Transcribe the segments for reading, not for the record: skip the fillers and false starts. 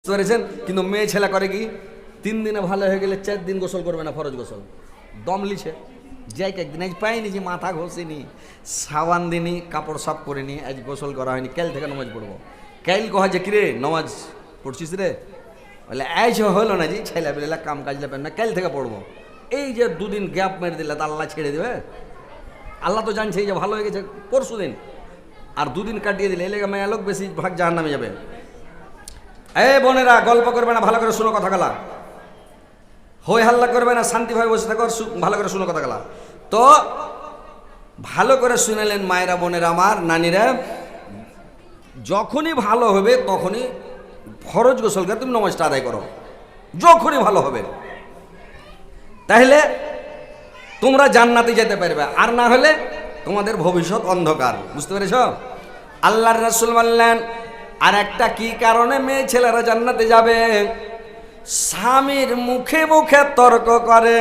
পেরেছেন। কিন্তু মেয়ে ছেলে করে কি 3 দিনে ভালো হয়ে গেলে 4 দিন গোসল করবে না, ফরজ গোসল দম লিছে যাই একদিন আজ পাইনি যে মাথা ঘষিনি সাবান দিনি কাপড় সাফ করিনি আজ গোসল করা হয়নি, কাল থেকে নামাজ পড়বো। কাল কহা যে কিরে নামাজ পড়ছিস রে, বলে আজ হলো না জি ছেলে বেলা কাম কাজ লাগবে না, কাল থেকে পড়বো। এই যে 2 দিন গ্যাপ মেরে দিলে তা আল্লাহ ছেড়ে দেবে? আল্লাহ তো জানছে এই যে ভালো হয়ে গেছে পরশু দিন, আর 2 দিন কাটিয়ে দিলে এলাকা মেয়ে লোক বেশি ভাগ জাহান্নামে যাবে। এই বোনেরা গল্প করবে না, ভালো করে শুনো কথা গলা, হই হাল্লা করবে না, শান্তিভাবে বসে থাকো, ভালো করে শুনো কথা গলা। তো ভালো করে শুনেলেন মায়েরা বোনেরা আমার নানিরা, যখনই ভালো হবে তখনই ফরজ গোসল করে তুমি নামাজটা আদায় করো, যখনই ভালো হবে, তাহলে তোমরা জান্নাতে যেতে পারবে, আর না হলে তোমাদের ভবিষ্যৎ অন্ধকার। বুঝতে পেরেছ? আল্লাহর রাসূল বললেন আর একটা কি কারণে মেয়ে ছেলেরা জান্নাতে যাবে, স্বামীর মুখে মুখে তর্ক করে,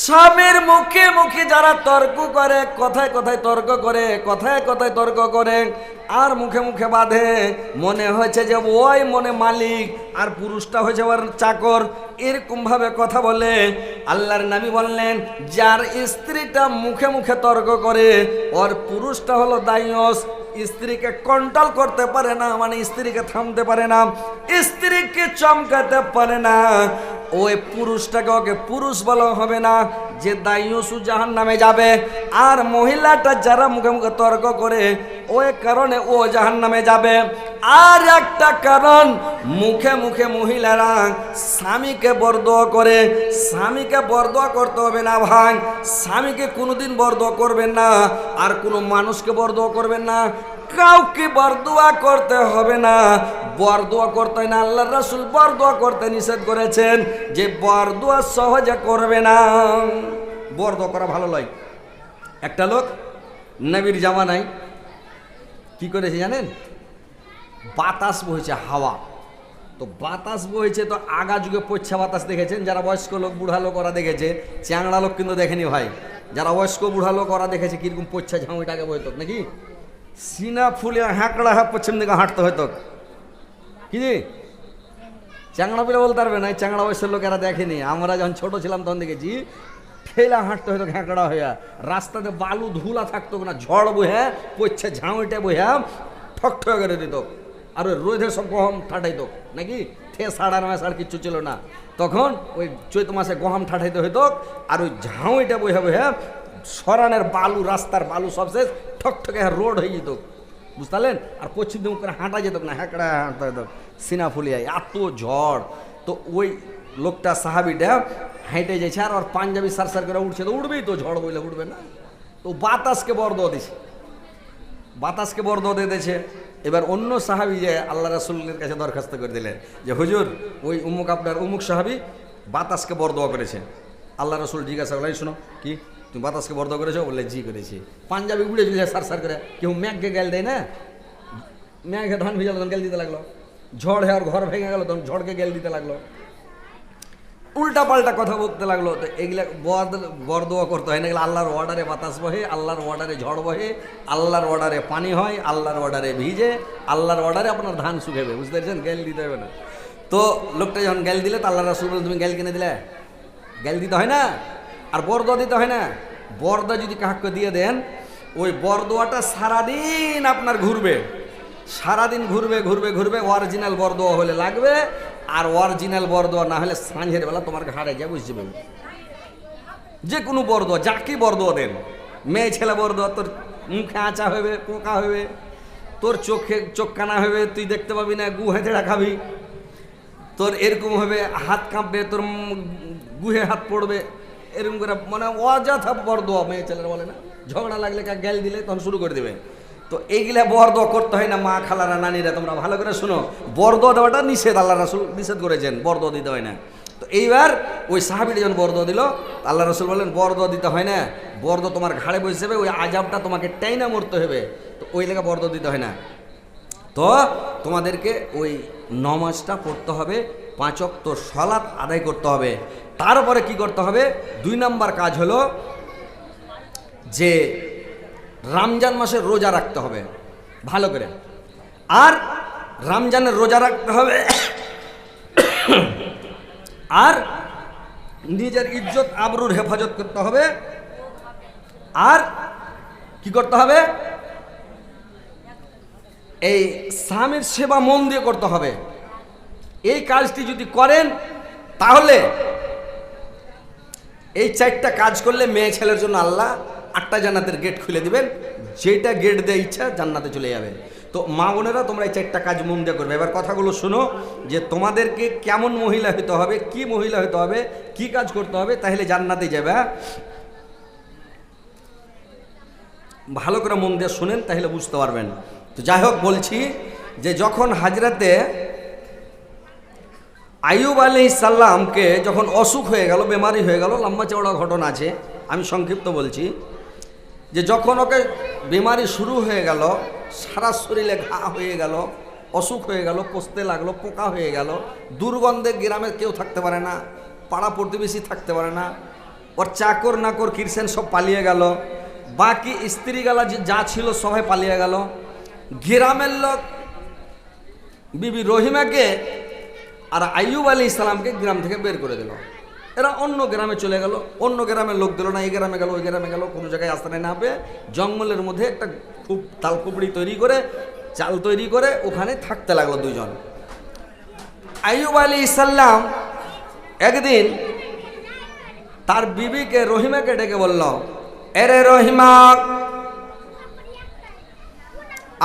স্বামীর মুখে মুখে যারা তর্ক করে, কথায় কথায় তর্ক করে, কথায় কথায় তর্ক করে, আর মুখে মুখে বাঁধে, মনে হয়েছে যে ওই মনে মালিক আর পুরুষটা হয়েছে ওর চাকর, এরকম ভাবে কথা বলে। আল্লাহর নবী বললেন যার স্ত্রীটা মুখে মুখে তর্ক করে ওর পুরুষটা হলো দায়ুস, স্ত্রীকে কন্ট্রোল করতে পারে না, মানে স্ত্রীকে থামতে পারে না, স্ত্রীকে চমকাতে পারে না, ওই পুরুষটাকে ওকে পুরুষ বলা হবে না, যে দায়ুস জাহান্নামে যাবে। আর মহিলাটা যারা মুখে মুখে তর্ক করে ওই কারণে ও জাহান্নামে যাবে। আর একটা কারণ, মুখে মুখে মহিলারা স্বামীকে বরদোয়া করে, স্বামীকে বরদোয়া করতে হবে না ভাই, স্বামীকে কোনোদিন বরদোয়া করবেন না, আর কোনো মানুষকে বরদোয়া করবেন না, কাউকে বরদোয়া করতে হবে না, বরদোয়া করতে হয় না। আল্লাহর রাসূল বরদোয়া করতে নিষেধ করেছেন যে বরদোয়া সহজে করবে না, বরদোয়া করা ভালো নয়। একটা লোক নবীর জামানায় কি করেছে জানেন, বাতাস বইছে হাওয়া, তো বাতাস বইছে, তো আগা যুগে পচ্ছা বাতাস দেখেছেন, যারা বয়স্ক লোক বুড়া লোক ওরা দেখেছে, চ্যাংড়া লোক কিন্তু দেখেনি ভাই, যারা বয়স্ক বুড়া লোক ওরা দেখেছে কিরকম পচ্ছা ঝাউটাকে বইত নাকি, সিনা ফুলে হ্যাঁকড়া পশ্চিম দিকে হাঁটতে হয়তো কি, চ্যাংড়া পেলে বলতে পারবে না, চ্যাংড়া বয়সের লোকেরা দেখেনি, আমরা যখন ছোট ছিলাম তখন দেখেছি ঠেলা হাঁটতে হয়তো হ্যাঁকড়া হইয়া, রাস্তাতে বালু ধুলা থাকতো না, ঝড় বইয়া পচ্ছা ঝাউটা বইয়া ঠকঠক করে দিত, আর ওই রোদে সব গহম ঠাঠাইতো নাকি, সাড়ার মেশার কিচ্ছু ছিল না, তখন ওই চৈত মাসে গহম ঠাঠাইতে হইতো, আর ওই ঝাউইটা বইয়া বইয়া সরানের বালু, রাস্তার বালু সব শেষ, ঠকঠকে রোড হয়ে যেত, বুঝতে পারলেন, আর পশ্চিম দিক করে হাঁটা যেত না, হ্যাঁকড়া হাঁটতে হতো, সিনা ফুলিয়ায় এত ঝড়। তো ওই লোকটা সাহাবিটা হেঁটে যাচ্ছে, আর ওর পাঞ্জাবি সার সার করে উঠছে, তো উঠবেই তো, ঝড় বইলে উঠবে না, তো বাতাসকে বরদোয়া দিছে, বাতাসকে বরদোয়া দিয়ে দিয়েছে। এবার অন্য সাহাবি যে আল্লাহ রাসূলের কাছে দরখাস্ত করে দিলেন যে হুজুর ওই উমুক আপনার উমুক সাহাবি বাতাসকে বরদোয়া করেছে। আল্লাহ রাসূল জিজ্ঞাসা করলেন শোনো কি তুমি বাতাসকে বরদোয়া করেছো? বললে জি করেছি। পাঞ্জাবি উড়ে চলে সার সার করে, কেউ ম্যাঘকে গেল দেয় না, ম্যাঘে ধান ভিজালো তখন গেল দিতে লাগলো, ঝড় আর ঘর ভেঙে গেল তখন ঝড়কে গেল দিতে লাগলো, উল্টা পাল্টা কথা বলতে লাগলো। তো এগুলা বরদোয়া করতে হয় না, এগুলো আল্লাহর অর্ডারে বাতাস বহে, আল্লাহর অর্ডারে ঝড় বহে, আল্লাহর অর্ডারে পানি হয়, আল্লাহর অর্ডারে ভিজে, আল্লাহর অর্ডারে আপনার ধান শুকাবে, বুঝতে পারছেন, গ্যাল দিতে হবে না। তো লোকটা যখন গ্যাল দিলে, তো আল্লাহ রাসূল বলেন তুমি গ্যাল কিনে দিলে, গ্যাল দিতে হয় না, আর বরদোয়া দিতে হয় না। বরদোয়া যদি কাহাকে দিয়ে দেন, ওই বরদোয়াটা সারাদিন আপনার ঘুরবে, সারাদিন ঘুরবে ঘুরবে ঘুরবে, অরিজিনাল বরদোয়া হলে লাগবে, আর অরিজিনাল বরদোয়া না হলে সাঁঝের বেলা তোমার ঘাড়ে যা বুঝতে পারবে। যে কোনো বরদোয়া, যাকে বরদোয়া দেন, মেয়ে ছেলে বরদোয়া, তোর মুখে আঁচা হবে, পোকা হবে, তোর চোখে চোখ কানা হবে, তুই দেখতে পাবি না, গু হেঁচড়া খাবি, তোর এরকম হবে, হাত কাঁপবে, তোর গুহে হাত পড়বে, এরকম করে মানে অযথা বরদোয়া মেয়ে ছেলেরা বলে না, ঝগড়া লাগলে কা গ্যাল দিলে তখন শুরু করে দেবে। তো এইগুলা বরদোয়া করতে হয় না। মা খালারা নানিরা তোমরা ভালো করে শোনো, বরদোয়া দেওয়াটা নিষেধ, আল্লাহ রাসূল নিষেধ করেছেন, বরদোয়া দিতে হয় না। তো এইবার ওই সাহাবীটা যখন বরদোয়া দিল, আল্লাহ রাসূল বললেন বরদোয়া দিতে হয় না, বরদোয়া তোমার ঘাড়ে বসে যাবে, ওই আযাবটা তোমাকে টাইনা মরতে হবে, তো ওই লেখা বরদোয়া দিতে হয় না। তো তোমাদেরকে ওই নামাজটা পড়তে হবে, 5 ওয়াক্ত সালাত আদায় করতে হবে। তারপরে কি করতে হবে, 2 নম্বর কাজ হলো যে রমজান মাসে রোজা রাখতে হবে ভালো করে, আর রমজানের রোজা রাখতে হবে আর নিজের ইজ্জত আবরুর হেফাজত করতে হবে। আর কি করতে হবে? এই স্বামীর সেবা মন দিয়ে করতে হবে। এই কাজটি যদি করেন তাহলে এই 4টা কাজ করলে মেয়ে ছেলের জন্য আল্লাহ 8টা জান্নাতের গেট খুলে দিবেন। যেটা গেট দেয় ইচ্ছা জান্নাতে চলে যাবে। তো মা বোনেরা তোমরা এই 4টা কাজ মন দিয়ে করবে। এবার কথাগুলো শোনো যে তোমাদেরকে কেমন মহিলা হতে হবে, কি মহিলা হতে হবে, কি কাজ করতে হবে, তাহলে জান্নাতে যাবে। ভালো করে মন দিয়ে শুনেন, তাহলে বুঝতে পারবেন। তো যাই হোক, বলছি যে যখন হাজরাতে আইয়ুব আলাইহিস সালামকে যখন অসুখ হয়ে গেল, বেমারি হয়ে গেল, লম্বা চওড়া ঘটনা আছে, আমি সংক্ষিপ্ত বলছি। যে যখন ওকে বেমারি শুরু হয়ে গেল, সারা শরীরে ঘা হয়ে গেল, অসুখ হয়ে গেল, পচতে লাগলো, পোকা হয়ে গেল, দুর্গন্ধে গ্রামে কেউ থাকতে পারে না, পাড়া প্রতিবেশী থাকতে পারে না, ওর চাকর নাকর কিরসেন সব পালিয়ে গেল, বাকি স্ত্রী গালা যা ছিল সবাই পালিয়ে গেল। গ্রামের লোক বিবি রহিমাকে আর আইয়ুব আলাইহিস সালামকে গ্রাম থেকে বের করে দিল। এরা অন্য গ্রামে চলে গেল, অন্য গ্রামের লোক দিল না, এই গ্রামে গেল, ওই গ্রামে গেল, কোনো জায়গায় আশ্রয় না পেয়ে জঙ্গলের মধ্যে একটা খুব তালকুপড়ি তৈরি করে, চাল তৈরি করে ওখানে থাকতে লাগলো দুজন। আইয়ুব আলাইহিস সালাম একদিন তার বিবিকে রহিমাকে ডেকে বলল, এরে রহিমা,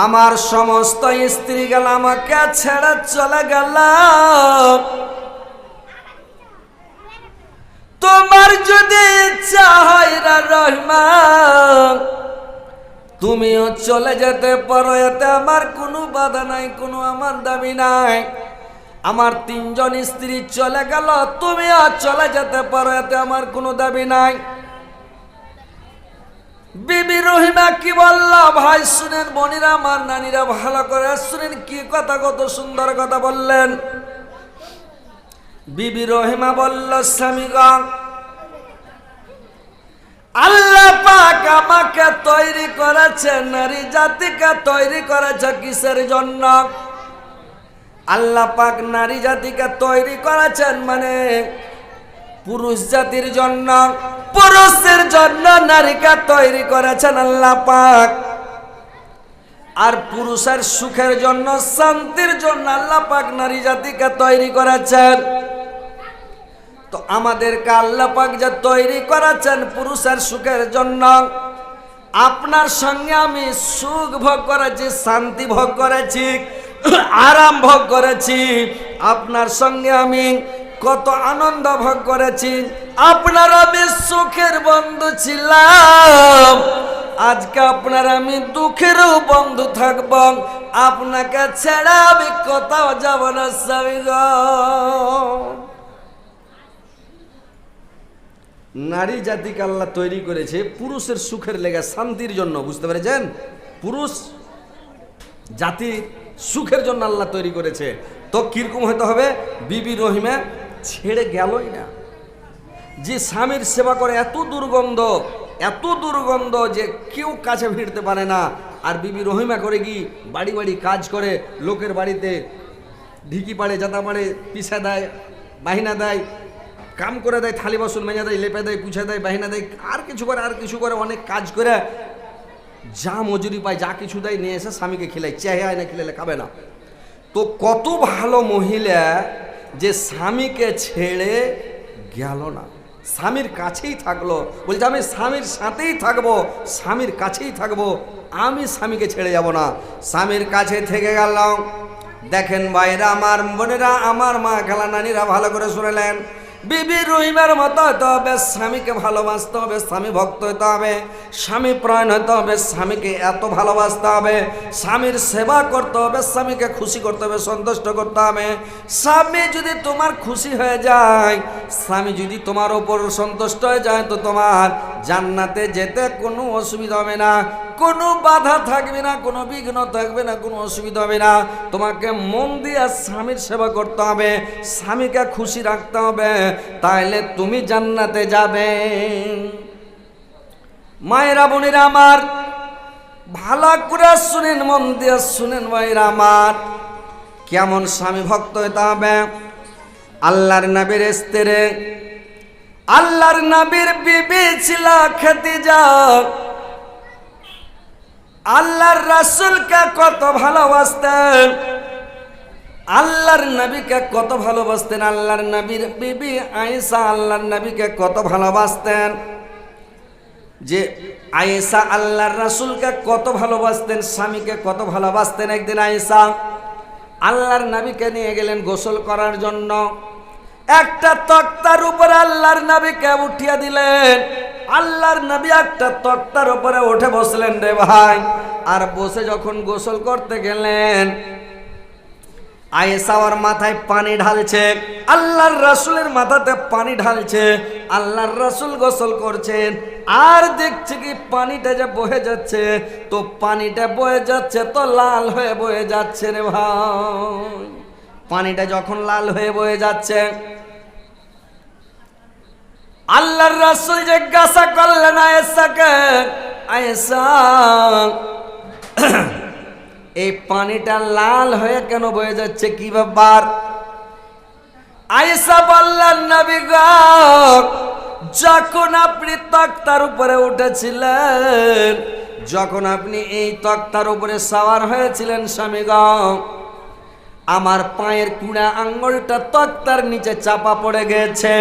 আমার সমস্ত স্ত্রী গেল আমাকে ছেড়ে চলে গেল, তোমার যদি ইচ্ছা হয় না রহিমা, তুমিও চলে যেতে পারো, এতে আমার কোনো বাধা নাই, কোনো আমার দাবি নাই। আমার 3জন স্ত্রী চলে গেল, তুমিও চলে যেতে পারো, এতে আমার কোনো দাবি নাই। বিবি রহিমা কি বলল? ভাই শুনেন, বোনেরা আমার, নানীরা ভালো করে শুনেন, কি কথা, কত সুন্দর কথা বললেন। বিবি রহিমা বলল, স্বামীগণ, আল্লাহ পাক আমাকে তৈরি করেছে, নারী জাতিকে তৈরি করেছে কিসের জন্য? আল্লাহ পাক নারী জাতিকে তৈরি করেছেন মানে পুরুষ জাতির জন্য, পুরুষের জন্য নারীকে তৈরি করেছেন আল্লাহ পাক। আর পুরুষের সুখের জন্য, শান্তির জন্য আল্লাহ পাক নারী জাতিকে তৈরি করেছেন। তো আমাদেরকে আল্লাহ পাক যে তৈরি করেছেন পুরুষের সুখের জন্য, আপনার সঙ্গে আমি সুখ ভোগ করেছি, শান্তি ভোগ করেছি, আরাম ভোগ করেছি, আপনার সঙ্গে আমি কত আনন্দ ভোগ করেছি, আপনার আমি সুখের বন্ধু ছিলাম, আজকে আপনার আমি দুঃখেরও বন্ধু থাকব, আপনাকে ছেড়ে আমি কোথাও যাব না স্বামী গো। নারী জাতিকে আল্লাহ তৈরি করেছে পুরুষের সুখের লেগে, শান্তির জন্য, বুঝতে পেরেছেন? পুরুষ জাতি সুখের জন্য আল্লাহ তৈরি করেছে। তো কিরকম হতে হবে? বিবি রহিমা ছেড়ে গেলই না। যে স্বামীর সেবা করে, এত দুর্গন্ধ, এত দুর্গন্ধ যে কেউ কাছে ভিড়তে পারে না। আর বিবি রহিমা করে কি বাড়ি বাড়ি কাজ করে, লোকের বাড়িতে ঢিকি পাড়ে, জাতা পাড়ে, পিছা দেয়, বাহিনা দেয়, কাম করে দেয়, থালি বাসন মেজা দেয়, লেপে দেয়, পুছা দেয়, বাহিনা দেয়, আর কিছু করে, আর কিছু করে, অনেক কাজ করে যা মজুরি পায়, যা কিছু দেয় নিয়ে এসে স্বামীকে খেলায়, চেয়ে আয় না খেলে খাবে না। তো কত ভালো মহিলা যে স্বামীকে ছেড়ে গেল না, স্বামীর কাছেই থাকলো, বলছে আমি স্বামীর সাথেই থাকবো, স্বামীর কাছেই থাকবো, আমি স্বামীকে ছেড়ে যাব না, স্বামীর কাছে থেকে গেল। দেখেন ভাইরা আমার, বোনেরা আমার, মা খালা নানীরা ভালো করে শুনলেন। বিবি রহিমার মতো হতে হবে, স্বামীকে ভালোবাসতে হবে, স্বামী ভক্ত হতে হবে, স্বামী প্রাণ হতে হবে, স্বামীকে এত ভালোবাসতে হবে, স্বামীর সেবা করতে হবে, স্বামীকে খুশি করতে হবে, সন্তুষ্ট করতে হবে। স্বামী যদি তোমার খুশি হয়ে যায়, স্বামী যদি তোমার ওপর সন্তুষ্ট হয়ে যায়, তো তোমার জান্নাতে যেতে কোনো অসুবিধা হবে না, কোনো বাধা থাকবে না, কোনো বিঘ্ন থাকবে না, কোনো অসুবিধা হবে না। তোমাকে মন দিয়ে স্বামীর সেবা করতে হবে, স্বামীকে খুশি রাখতে হবে, তাইলে তুমি জান্নাতে যাবে। মায়েরা বোনেরা আমার, ভালো করে শুনেন, মন দিয়ে শুনেন ভাইরা আমার, কেমন স্বামী ভক্ত হতে হবে। আল্লাহর নবীর স্ত্রী, আল্লাহর নবীর বিবি ছিল খাদিজা। আল্লাহর রাসূলকে কত ভালোবাসতেন, আল্লাহর নবীকে কত ভালোবাসতেন। আল্লাহর নবীর বিবি আয়েশা আল্লাহর নবীকে কত ভালোবাসতেন, যে আয়েশা আল্লাহর রাসূলকে কত ভালোবাসতেন, স্বামীকে কত ভালোবাসতেন। একদিন আয়েশা আল্লাহর নবীকে নিয়ে গেলেন গোসল করার জন্য। একটা তক্তার উপরে আল্লাহর নবীকে উঠিয়ে দিলেন। আল্লাহর নবী একটা তক্তার উপরে উঠে বসলেন রে ভাই। আর বসে যখন গোসল করতে গেলেন, আয়েশা ওর মাথায় পানি ঢালছে, আল্লাহর রাসূলের মাথাতে পানি ঢালছে। আল্লাহর রাসূল গোসল করছেন, আর দেখছে কি পানিটা যে বয়ে যাচ্ছে, তো পানিটা বয়ে যাচ্ছে তো লাল হয়ে বয়ে যাচ্ছে রে ভাই। পানিটা যখন লাল হয়ে বয়ে যাচ্ছে, আল্লাহর রাসূল জিজ্ঞাসা করলেন আয়েশাকে, আয়েশা এই পানিটা লাল হয়ে কেন বয়ে যাচ্ছে, কি ব্যাপার? আয়েশা বললেন, নবী গো, যখন আপনি তক্তার উপরে উঠেছিলেন, যখন আপনি এই তক্তার উপরে সওয়ার হয়েছিলেন স্বামী গো, আমার পায়ের কুড়া আঙ্গুলটা তক্তার নিচে চাপা পড়ে গেছে।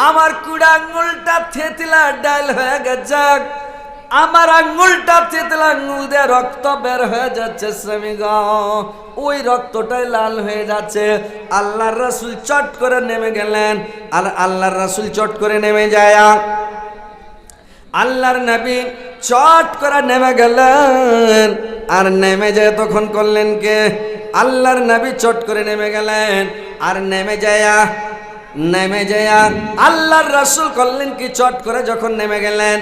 আমার কুড়া আঙ্গুলটা থেতলা ডাল হয়ে গেছে। আমার আঙ্গুলটা থেতলা আঙ্গুল দিয়ে রক্ত বের হয়ে যাচ্ছে স্বামী গো, ওই রক্তটাই লাল হয়ে যাচ্ছে। আল্লাহর রাসূল চট করে নেমে গেলেন। আর আল্লাহর রাসূল চট করে নেমে যায়, আল্লাহর নবী চট করে নেমে গেলেন। আর নেমে যায় তখন করলেন কে? আল্লাহর নবী চট করে নেমে গেলেন। আর নেমে যায় আল্লাহর রাসূল করলেন কি, চট করে যখন নেমে গেলেন,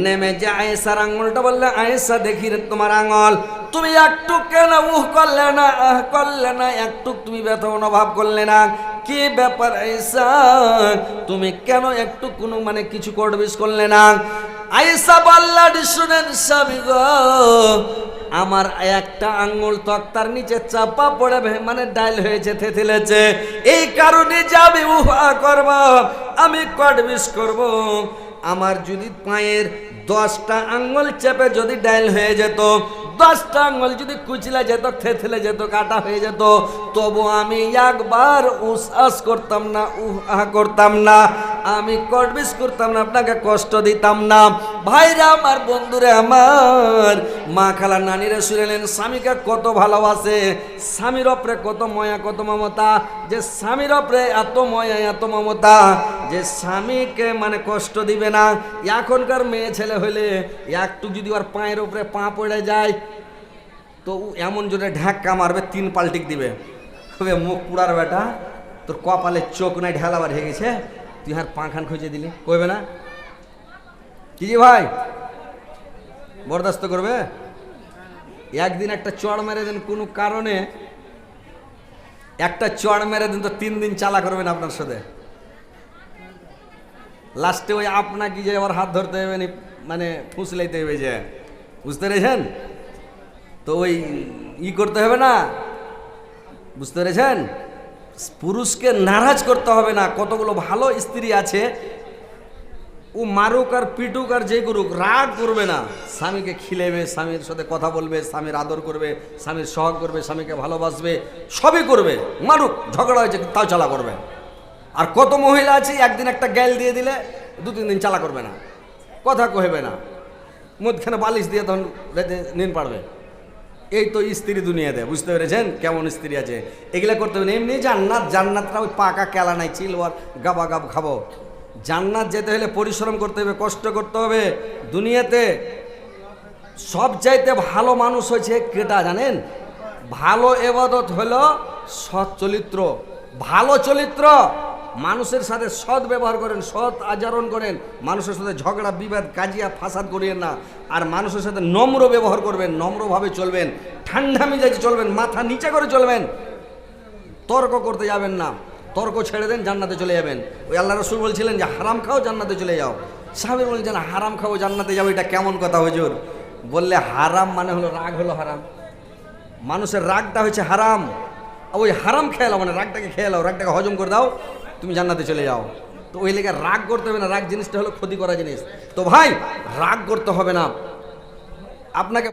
নেমে যে আয়েশার আঙুলটা বললে, আয়েশা দেখি তোমার আঙুল, তুমি একটু কেন করলে না, করলে না, একটু তুমি ব্যথা অনুভব করলে না, কি ব্যাপার আয়েশা, তুমি কেন একটু কোনো মানে কিছু করবিস করলে না? আয়েশা বললেন, শুনেন স্বামী গো, আমার একটা আঙ্গুল তক্তার নিচে চাপা পড়ে মানে ডাইল হয়েছে, থেতেলেছে, এই কারণে যে আমি উহা করব, আমি কটবিস করব। আমার যদি পায়ের 10টা আঙ্গুল চেপে যদি ডাইল হয়ে যেত, 10টা আঙ্গুল যদি কুচলে যেত, থেতলে যেত, কাটা হয়ে যেত, তবু আমি একবার উসাস করতাম না, উহা করতাম না, আমি কটবিস করতাম না, আপনাকে কষ্ট দিতাম না। ভাইরা আমার, বন্ধুরে আমার, মা খালা নানিরা শুনেলেন স্বামীকে কত ভালোবাসে, স্বামীর ওপরে কত ময়া কত মমতা, যে স্বামীর ওপরে এত ময়া এত মমতা, যে স্বামীকে মানে কষ্ট দিবে না। এখনকার মেয়ে ছেলে হইলে একটু যদি ওর পায়ের উপরে পা পড়ে যায়, তো এমন জোরে ঢাক্কা মারবে, 3 পাল্টিক দিবে, মুখ পুড়ার বেটা, তোর কপালে চোখ নাই ঢেলাবার হয়ে গেছে, তুই আর পাখান খুঁজে দিলি, কইবে না? কি জি ভাই, বরদাস্ত করবে? একদিন একটা চড় মেরে দেন, কোনো কারণে একটা চড় মেরে দিন, তো 3 দিন চালা করবেন আপনার সাথে। লাস্টে ওই আপনাকে যে আবার হাত ধরতে হবে, মানে ফুসলাইতে হবে, যে বুঝতে পেরেছেন তো, ওই করতে হবে না, বুঝতে পেরেছেন? পুরুষকে নারাজ করতে হবে না। কতগুলো ভালো স্ত্রী আছে, ও মারুক আর পিটুক আর যে করুক, রাগ করবে না, স্বামীকে খিলেবে, স্বামীর সাথে কথা বলবে, স্বামীর আদর করবে, স্বামীর সহগ করবে, স্বামীকে ভালোবাসবে, সবই করবে। মারুক, ঝগড়া হয়েছে, তাও চালা করবে। আর কত মহিলা আছে, একদিন একটা গ্যাল দিয়ে দিলে 2-3 দিন চালা করবে না, কথা কহেবে না, মধ্যখানে বালিশ দিয়ে তখন নিন পারবে। এই তো স্ত্রী দুনিয়াতে, বুঝতে পেরেছেন কেমন স্ত্রী আছে? এগুলা করতে হবে। এমনি জান্নাতটা ওই পাকা কেলা নাই, চিলওয়ার গাবা গাব খাবো। জান্নাত যেতে হলে পরিশ্রম করতে হবে, কষ্ট করতে হবে। দুনিয়াতে সব চাইতে ভালো মানুষ হয়েছে কেটা জানেন? ভালো এবাদত হলো সৎ চরিত্র, ভালো চরিত্র। মানুষের সাথে সৎ ব্যবহার করেন, সৎ আচরণ করেন, মানুষের সাথে ঝগড়া বিবাদ কাজিয়া ফাসাদ করিয়েন না। আর মানুষের সাথে নম্র ব্যবহার করবেন, নম্রভাবে চলবেন, ঠান্ডা মিজাজে চলবেন, মাথা নিচে করে চলবেন, তর্ক করতে যাবেন না। তর্ক ছেড়ে দেন, জান্নাতে চলে যাবেন। ওই আল্লাহ রাসূল বলছিলেন যে হারাম খাও, জান্নাতে চলে যাও। সাহাবী বলছেন হারাম খাও, জান্নাতে যাও, এটা কেমন কথা হুজুর? বললে হারাম মানে হলো রাগ, হলো হারাম। মানুষের রাগটা হচ্ছে হারাম। ওই হারাম খেয়ে নাও, মানে রাগটাকে খেয়ে নাও, রাগটাকে হজম করে দাও, তুমি জান্নাতে চলে যাও। তো ওই লেগে রাগ করতে হবে না, রাগ জিনিসটা হলো ক্ষতি করা জিনিস। তো ভাই রাগ করতে হবে না। আপনাকে